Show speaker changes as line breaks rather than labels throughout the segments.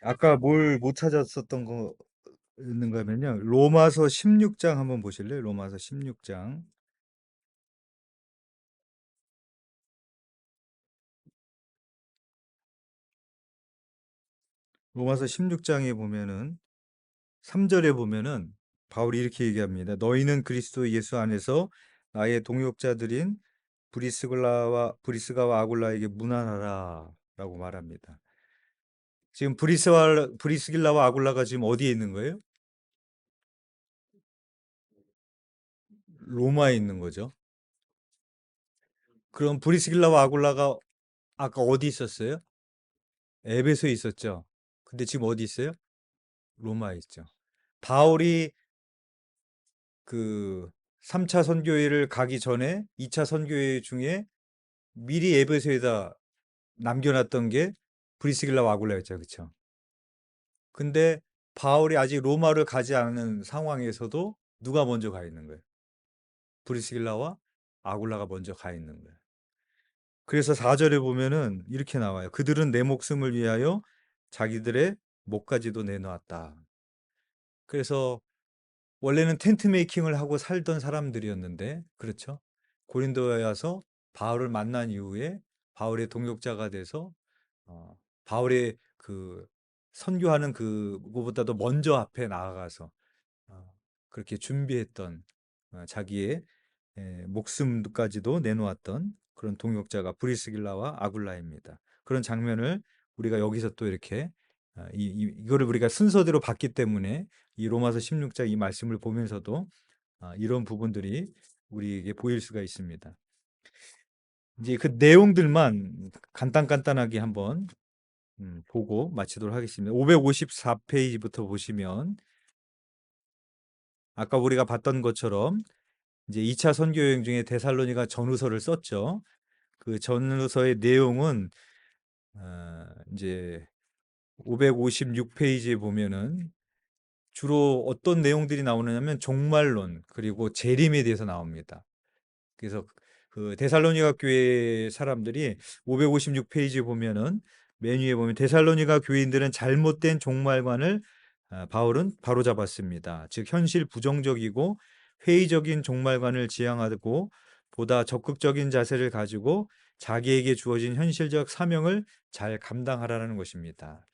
아까 뭘 못 찾았었던 거 있는가 하면요. 로마서 16장 한번 보실래요? 로마서 16장. 로마서 16장에 보면은 3절에 보면은 바울이 이렇게 얘기합니다. 너희는 그리스도 예수 안에서 나의 동역자들인 브리스가와 아굴라에게 문안하라 라고 말합니다. 지금 브리스길라와 아굴라가 지금 어디에 있는 거예요? 로마에 있는 거죠. 그럼 브리스길라와 아굴라가 아까 어디 있었어요? 에베소에 있었죠. 근데 지금 어디 있어요? 로마에 있죠. 바울이 그 3차 선교회를 가기 전에 2차 선교회 중에 미리 에베소에다 남겨놨던 게 브리스길라와 아굴라였죠. 그쵸? 근데 바울이 아직 로마를 가지 않은 상황에서도 누가 먼저 가 있는 거예요? 브리스길라와 아굴라가 먼저 가 있는 거예요. 그래서 4절에 보면은 이렇게 나와요. 그들은 내 목숨을 위하여 자기들의 목까지도 내놓았다. 그래서 원래는 텐트 메이킹을 하고 살던 사람들이었는데, 그렇죠? 고린도에 와서 바울을 만난 이후에 바울의 동역자가 돼서 바울의 그 선교하는 그거보다도 먼저 앞에 나아가서 그렇게 준비했던 자기의 목숨까지도 내놓았던 그런 동역자가 브리스길라와 아굴라입니다. 그런 장면을 우리가 여기서 또 이렇게 이거를 우리가 순서대로 봤기 때문에 이 로마서 16장 이 말씀을 보면서도 이런 부분들이 우리에게 보일 수가 있습니다. 이제 그 내용들만 간단하게 한번 보고 마치도록 하겠습니다. 554페이지부터 보시면 아까 우리가 봤던 것처럼 이제 2차 선교 여행 중에 데살로니가 전후서를 썼죠. 그 전후서의 내용은 이제 556페이지에 보면은 주로 어떤 내용들이 나오느냐면 종말론 그리고 재림에 대해서 나옵니다. 그래서 그 데살로니가 교회 사람들이 556페이지 보면은 맨 위에 보면 데살로니가 교인들은 잘못된 종말관을 바울은 바로잡았습니다. 즉 현실 부정적이고 회의적인 종말관을 지향하고 보다 적극적인 자세를 가지고 자기에게 주어진 현실적 사명을 잘 감당하라는 것입니다.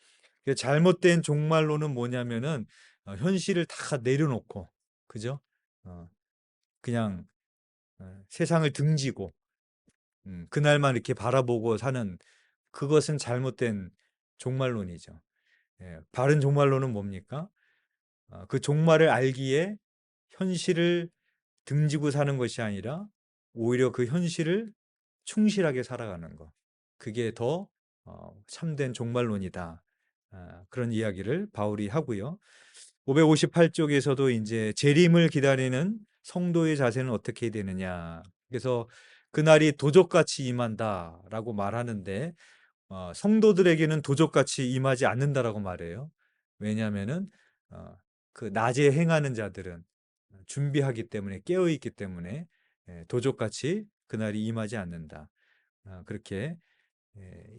그 잘못된 종말론은 뭐냐면은 현실을 다 내려놓고 그죠? 어, 그냥 세상을 등지고 그날만 이렇게 바라보고 사는 그것은 잘못된 종말론이죠. 예, 바른 종말론은 뭡니까? 그 종말을 알기에 현실을 등지고 사는 것이 아니라 오히려 그 현실을 충실하게 살아가는 것. 그게 더 참된 종말론이다. 그런 이야기를 바울이 하고요. 558쪽에서도 이제 재림을 기다리는 성도의 자세는 어떻게 되느냐. 그래서 그날이 도적같이 임한다라고 말하는데 성도들에게는 도적같이 임하지 않는다라고 말해요. 왜냐하면은 그 낮에 행하는 자들은 준비하기 때문에 깨어 있기 때문에 도적같이 그날이 임하지 않는다. 그렇게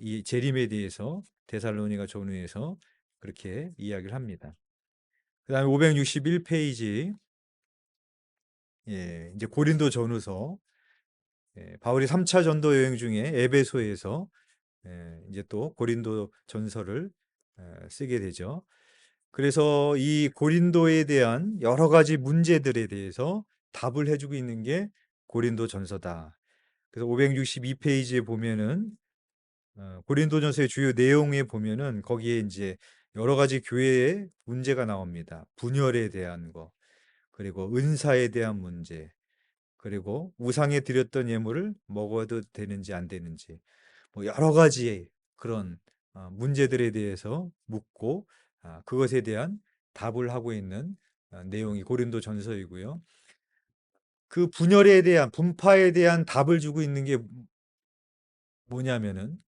이 재림에 대해서 데살로니가 전후에서 그렇게 이야기를 합니다. 그다음에 561페이지 이제 고린도 전후서 바울이 3차 전도 여행 중에 에베소에서 이제 또 고린도 전서를 쓰게 되죠. 그래서 이 고린도에 대한 여러 가지 문제들에 대해서 답을 해주고 있는 게 고린도 전서다. 그래서 562페이지에 보면은 고린도전서의 주요 내용에 보면은 거기에 이제 여러 가지 교회의 문제가 나옵니다. 분열에 대한 거, 그리고 은사에 대한 문제, 그리고 우상에 드렸던 예물을 먹어도 되는지 안 되는지, 뭐 여러 가지 그런 문제들에 대해서 묻고 그것에 대한 답을 하고 있는 내용이 고린도 전서이고요. 그 분열에 대한 분파에 대한 답을 주고 있는 게 뭐냐면은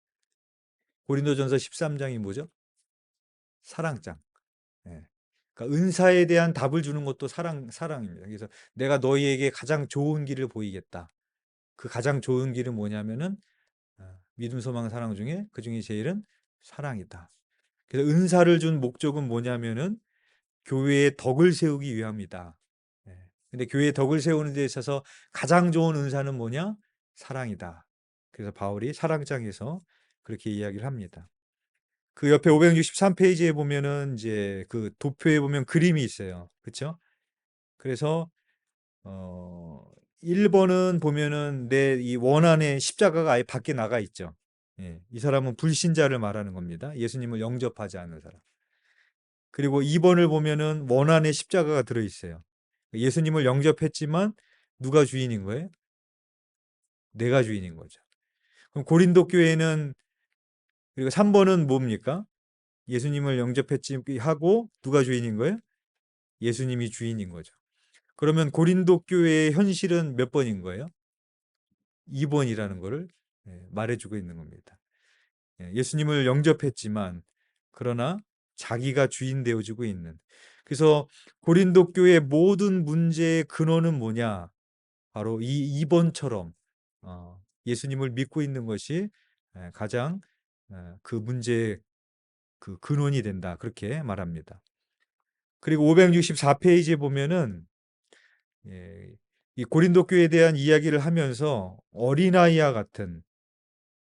고린도전서 13장이 뭐죠? 사랑장. 예. 그러니까 은사에 대한 답을 주는 것도 사랑입니다. 그래서 내가 너희에게 가장 좋은 길을 보이겠다. 그 가장 좋은 길은 뭐냐면은 믿음, 소망, 사랑 중에 그 중에 제일은 사랑이다. 그래서 은사를 준 목적은 뭐냐면은 교회의 덕을 세우기 위함이다. 예. 근데 교회의 덕을 세우는 데 있어서 가장 좋은 은사는 뭐냐? 사랑이다. 그래서 바울이 사랑장에서 그렇게 이야기를 합니다. 그 옆에 563페이지에 보면은 이제 그 도표에 보면 그림이 있어요. 그렇죠? 그래서 어 1번은 보면은 내 이 원안에 십자가가 아예 밖에 나가 있죠. 예. 이 사람은 불신자를 말하는 겁니다. 예수님을 영접하지 않는 사람. 그리고 2번을 보면은 원안에 십자가가 들어 있어요. 예수님을 영접했지만 누가 주인인 거예요? 내가 주인인 거죠. 그럼 고린도 교회는 그리고 3번은 뭡니까? 예수님을 영접했지 하고 누가 주인인 거예요? 예수님이 주인인 거죠. 그러면 고린도 교회의 현실은 몇 번인 거예요? 2번이라는 거를 말해주고 있는 겁니다. 예수님을 영접했지만 그러나 자기가 주인 되어주고 있는. 그래서 고린도 교회 모든 문제의 근원은 뭐냐? 바로 이 2번처럼 예수님을 믿고 있는 것이 가장 그 문제의 그 근원이 된다. 그렇게 말합니다. 그리고 564페이지에 보면은 이 고린도 교회에 대한 이야기를 하면서 어린아이와 같은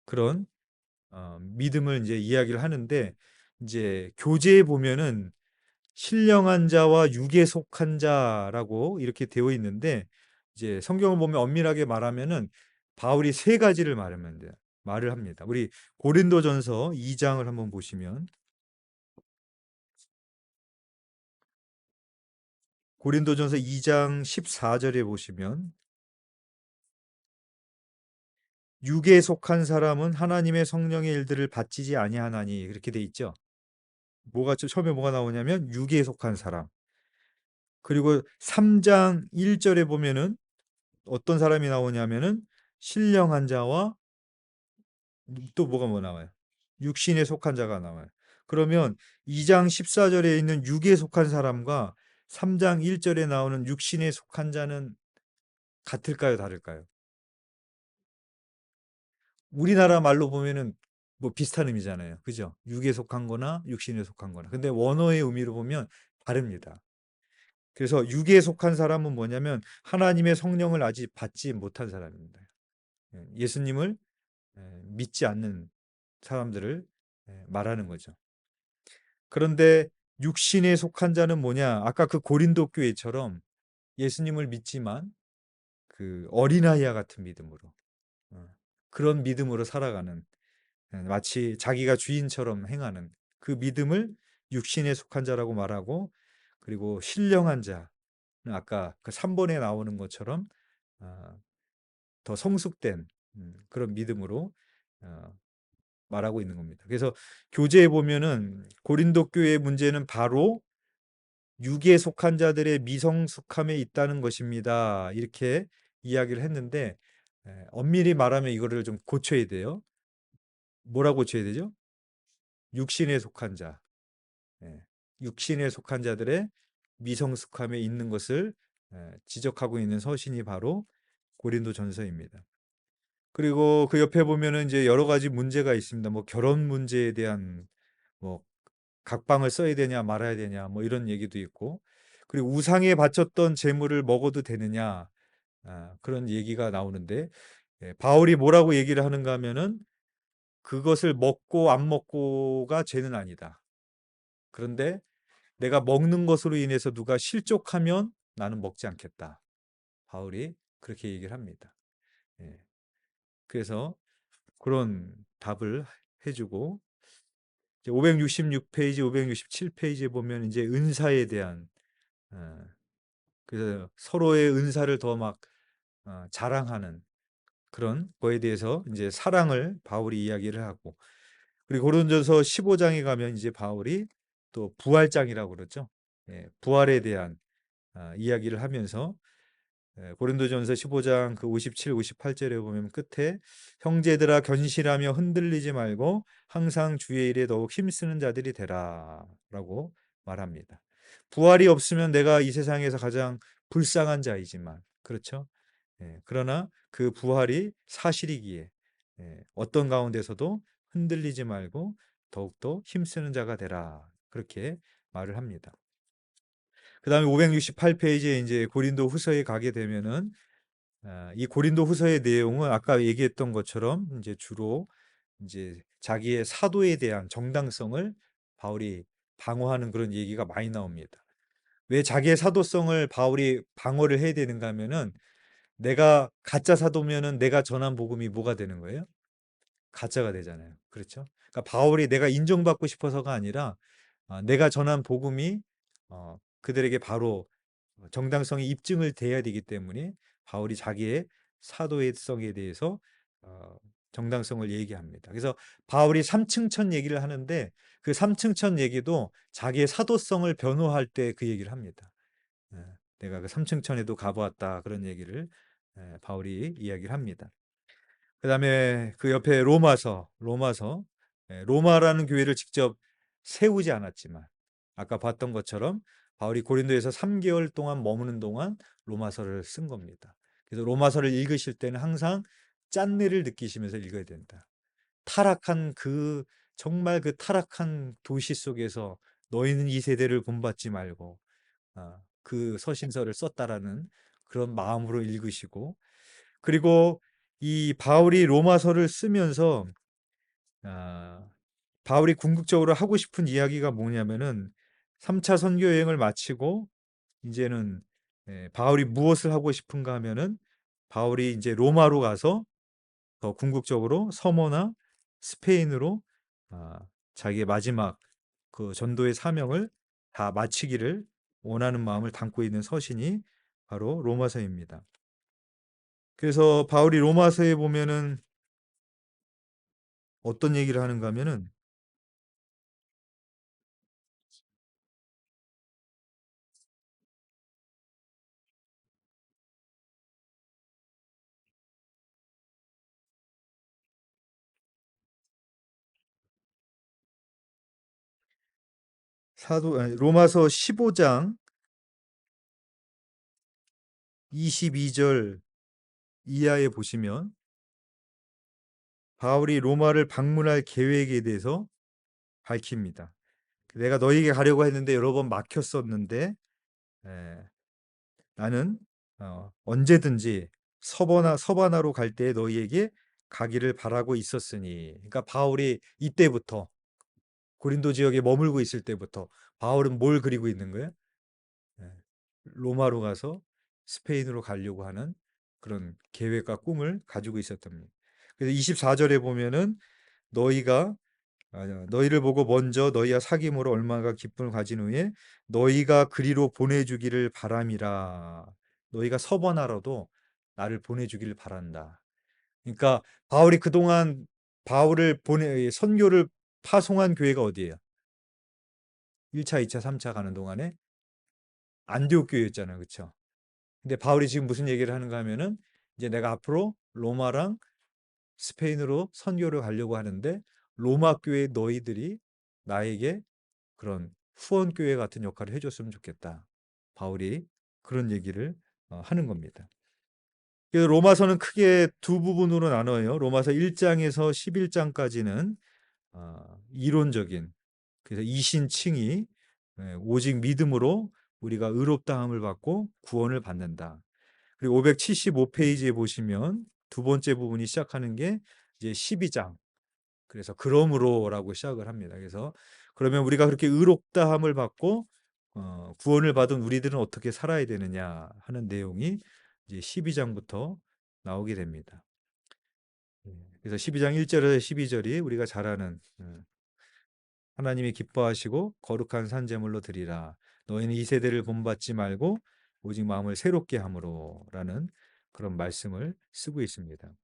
그런 믿음을 이제 이야기를 하는데 이제 교재에 보면은 신령한 자와 육에 속한 자라고 이렇게 되어 있는데 이제 성경을 보면 엄밀하게 말하면은 바울이 세 가지를 말하면 돼요. 말을 합니다. 우리 고린도전서 2장을 한번 보시면 고린도전서 2장 14절에 보시면 육에 속한 사람은 하나님의 성령의 일들을 받지지 아니하나니 이렇게 돼 있죠. 처음에 뭐가 나오냐면 육에 속한 사람. 그리고 3장 1절에 보면은 어떤 사람이 나오냐면은 신령한 자와 또 뭐 나와요? 육신에 속한 자가 나와요. 그러면 2장 14절에 있는 육에 속한 사람과 3장 1절에 나오는 육신에 속한 자는 같을까요, 다를까요? 우리나라 말로 보면은 뭐 비슷한 의미잖아요. 그죠? 육에 속한 거나 육신에 속한 거나. 근데 원어의 의미로 보면 다릅니다. 그래서 육에 속한 사람은 뭐냐면 하나님의 성령을 아직 받지 못한 사람입니다. 예수님을 믿지 않는 사람들을 말하는 거죠. 그런데 육신에 속한 자는 뭐냐? 아까 그 고린도 교회처럼 예수님을 믿지만 그 어린아이와 같은 믿음으로 그런 믿음으로 살아가는 마치 자기가 주인처럼 행하는 그 믿음을 육신에 속한 자라고 말하고 그리고 신령한 자는 아까 그 3번에 나오는 것처럼 아, 더 성숙된 그런 믿음으로 어, 말하고 있는 겁니다. 그래서 교재에 보면은 고린도 교회의 문제는 바로 육에 속한 자들의 미성숙함에 있다는 것입니다. 이렇게 이야기를 했는데 엄밀히 말하면 이거를 좀 고쳐야 돼요. 뭐라고 고쳐야 되죠? 육신에 속한 자. 예, 육신에 속한 자들의 미성숙함에 있는 것을 지적하고 있는 서신이 바로 고린도 전서입니다. 그리고 그 옆에 보면은 이제 여러 가지 문제가 있습니다. 뭐 결혼 문제에 대한 뭐 각방을 써야 되냐 말아야 되냐 뭐 이런 얘기도 있고 그리고 우상에 바쳤던 재물을 먹어도 되느냐 그런 얘기가 나오는데 바울이 뭐라고 얘기를 하는가 하면은 그것을 먹고 안 먹고가 죄는 아니다. 그런데 내가 먹는 것으로 인해서 누가 실족하면 나는 먹지 않겠다. 바울이 그렇게 얘기를 합니다. 예. 그래서 그런 답을 해주고 566페이지, 567페이지에 보면 이제 은사에 대한 어, 그래서 서로의 은사를 더 막 자랑하는 그런 거에 대해서 이제 사랑을 바울이 이야기를 하고 그리고 고린도전서 15장에 가면 이제 바울이 또 부활장이라고 그러죠. 예, 부활에 대한 이야기를 하면서 고린도전서 15장 그 57, 58절에 보면 끝에 형제들아 견실하며 흔들리지 말고 항상 주의 일에 더욱 힘쓰는 자들이 되라라고 말합니다. 부활이 없으면 내가 이 세상에서 가장 불쌍한 자이지만 그렇죠? 그러나 그 부활이 사실이기에 어떤 가운데서도 흔들리지 말고 더욱더 힘쓰는 자가 되라. 그렇게 말을 합니다. 그 다음에 568페이지에 이제 고린도 후서에 가게 되면은 이 고린도 후서의 내용은 아까 얘기했던 것처럼 이제 주로 이제 자기의 사도에 대한 정당성을 바울이 방어하는 그런 얘기가 많이 나옵니다. 왜 자기의 사도성을 바울이 방어를 해야 되는가 하면은 내가 가짜 사도면은 내가 전한 복음이 뭐가 되는 거예요? 가짜가 되잖아요. 그렇죠? 그러니까 바울이 내가 인정받고 싶어서가 아니라 내가 전한 복음이 그들에게 바로 정당성이 입증을 돼야 되기 때문에 바울이 자기의 사도성에 대해서 어, 정당성을 얘기합니다. 그래서 바울이 삼층천 얘기를 하는데 그 삼층천 얘기도 자기의 사도성을 변호할 때 그 얘기를 합니다. 예, 내가 그 삼층천에도 가보았다 그런 얘기를 바울이 이야기를 합니다. 그다음에 그 옆에 로마서 로마라는 교회를 직접 세우지 않았지만 아까 봤던 것처럼 바울이 고린도에서 3개월 동안 머무는 동안 로마서를 쓴 겁니다. 그래서 로마서를 읽으실 때는 항상 짠내를 느끼시면서 읽어야 된다. 타락한 정말 그 타락한 도시 속에서 너희는 이 세대를 본받지 말고 그 서신서를 썼다라는 그런 마음으로 읽으시고 그리고 이 바울이 로마서를 쓰면서 아, 바울이 궁극적으로 하고 싶은 이야기가 뭐냐면은 3차 선교 여행을 마치고 이제는 바울이 무엇을 하고 싶은가 하면은 바울이 이제 로마로 가서 더 궁극적으로 서머나 스페인으로 아, 자기의 마지막 그 전도의 사명을 다 마치기를 원하는 마음을 담고 있는 서신이 바로 로마서입니다. 그래서 바울이 로마서에 보면은 어떤 얘기를 하는가 하면은 로마서 15장 22절 이하에 보시면 바울이 로마를 방문할 계획에 대해서 밝힙니다. 내가 너에게 가려고 했는데 여러 번 막혔었는데 에, 나는 언제든지 서바나로 갈 때 너희에게 가기를 바라고 있었으니. 그러니까 바울이 이때부터 고린도 지역에 머물고 있을 때부터 바울은 뭘 그리고 있는 거예요? 예, 로마로 가서 스페인으로 가려고 하는 그런 계획과 꿈을 가지고 있었답니다. 그래서 24절에 보면은 너희가 너희를 보고 먼저 너희와 사귐으로 얼마가 기쁨을 가진 후에 너희가 그리로 보내주기를 바람이라. 너희가 서번하러도 나를 보내주기를 바란다. 그러니까 바울이 그동안 바울을 선교를 파송한 교회가 어디예요? 1차, 2차, 3차 가는 동안에 안디옥 교회였잖아요. 그렇죠? 근데 바울이 지금 무슨 얘기를 하는가 하면은 이제 내가 앞으로 로마랑 스페인으로 선교를 가려고 하는데 로마 교회 너희들이 나에게 그런 후원 교회 같은 역할을 해줬으면 좋겠다. 바울이 그런 얘기를 하는 겁니다. 그래서 로마서는 크게 두 부분으로 나눠요. 로마서 1장에서 11장까지는 이론적인 그래서 이신칭의 오직 믿음으로 우리가 의롭다함을 받고 구원을 받는다. 그리고 575페이지에 보시면 두 번째 부분이 시작하는 게 이제 12장. 그래서 그러므로라고 시작을 합니다. 그래서 그러면 우리가 그렇게 의롭다함을 받고 구원을 받은 우리들은 어떻게 살아야 되느냐 하는 내용이 이제 12장부터 나오게 됩니다. 그래서 12장 1절에서 12절이 우리가 잘 아는 하나님이 기뻐하시고 거룩한 산제물로 드리라. 너희는 이 세대를 본받지 말고 오직 마음을 새롭게 함으로라는 그런 말씀을 쓰고 있습니다.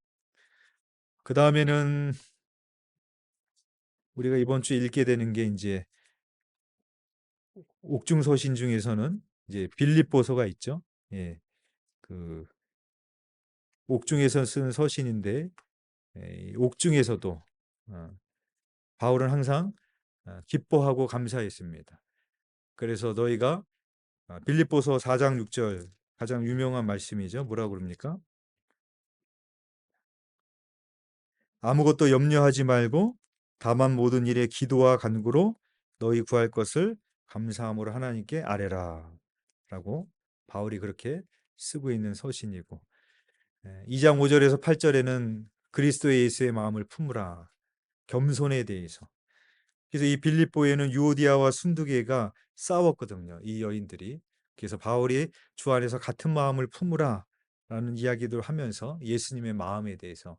그 다음에는 우리가 이번 주에 읽게 되는 게 이제 옥중서신 중에서는 이제 빌립보서가 있죠. 예, 그 옥중에서 쓴 서신인데 옥중에서도 바울은 항상 기뻐하고 감사했습니다. 그래서 너희가 빌립보서 4장 6절 가장 유명한 말씀이죠. 뭐라고 그럽니까? 아무것도 염려하지 말고 다만 모든 일에 기도와 간구로 너희 구할 것을 감사함으로 하나님께 아뢰라. 라고 바울이 그렇게 쓰고 있는 서신이고, 2장 5절에서 8절에는 그리스도 예수의 마음을 품으라. 겸손에 대해서. 그래서 이 빌립보에는 유오디아와 순두계가 싸웠거든요. 이 여인들이. 그래서 바울이 주 안에서 같은 마음을 품으라 라는 이야기를 하면서 예수님의 마음에 대해서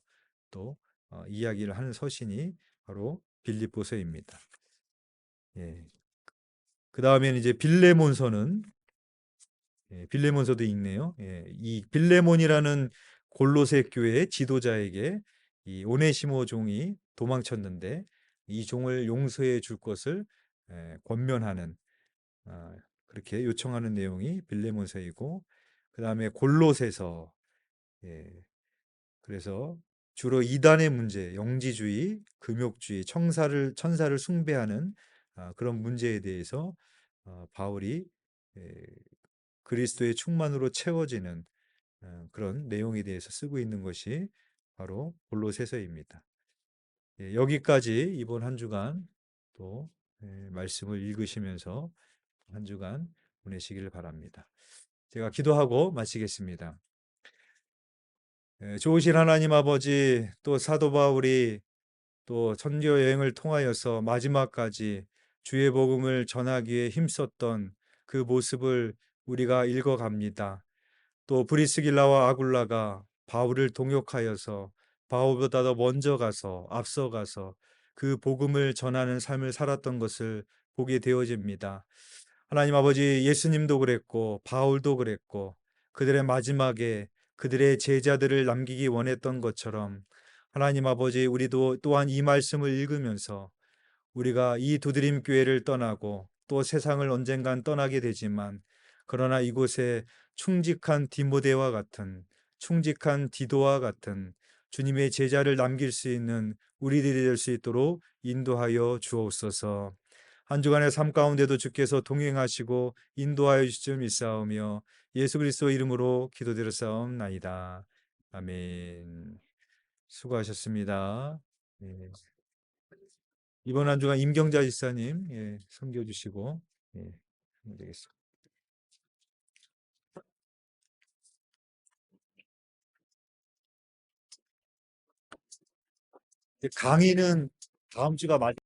또 이야기를 하는 서신이 바로 빌립보서입니다. 예. 그 다음에는 이제 빌레몬서는, 빌레몬서도 있네요. 이 빌레몬이라는 골로새 교회의 지도자에게 이 오네시모 종이 도망쳤는데 이 종을 용서해 줄 것을 권면하는, 그렇게 요청하는 내용이 빌레몬서이고, 그 다음에 골로새서, 예, 그래서 주로 이단의 문제, 영지주의, 금욕주의, 천사를 숭배하는 그런 문제에 대해서 바울이 그리스도의 충만으로 채워지는 그런 내용에 대해서 쓰고 있는 것이 바로 골로새서입니다. 여기까지 이번 한 주간 또 말씀을 읽으시면서 한 주간 보내시기를 바랍니다. 제가 기도하고 마치겠습니다. 좋으신 하나님 아버지, 또 사도 바울이 또 선교 여행을 통하여서 마지막까지 주의 복음을 전하기에 힘썼던 그 모습을 우리가 읽어갑니다. 또 브리스길라와 아굴라가 바울을 동역하여서 바울보다 더 먼저 가서 앞서가서 그 복음을 전하는 삶을 살았던 것을 보게 되어집니다. 하나님 아버지, 예수님도 그랬고 바울도 그랬고 그들의 마지막에 그들의 제자들을 남기기 원했던 것처럼 하나님 아버지, 우리도 또한 이 말씀을 읽으면서 우리가 이 두드림 교회를 떠나고 또 세상을 언젠간 떠나게 되지만, 그러나 이곳에 충직한 디모데와 같은, 충직한 디도와 같은 주님의 제자를 남길 수 있는 우리들이 될 수 있도록 인도하여 주옵소서. 한 주간의 삶 가운데도 주께서 동행하시고 인도하여 주시길 믿사오며 예수 그리스도 이름으로 기도드렸사옵나이다. 아멘. 수고하셨습니다. 예. 이번 한 주간 임경자 지사님, 섬겨주시고, 하면 되겠습니다. 강의는 다음 주가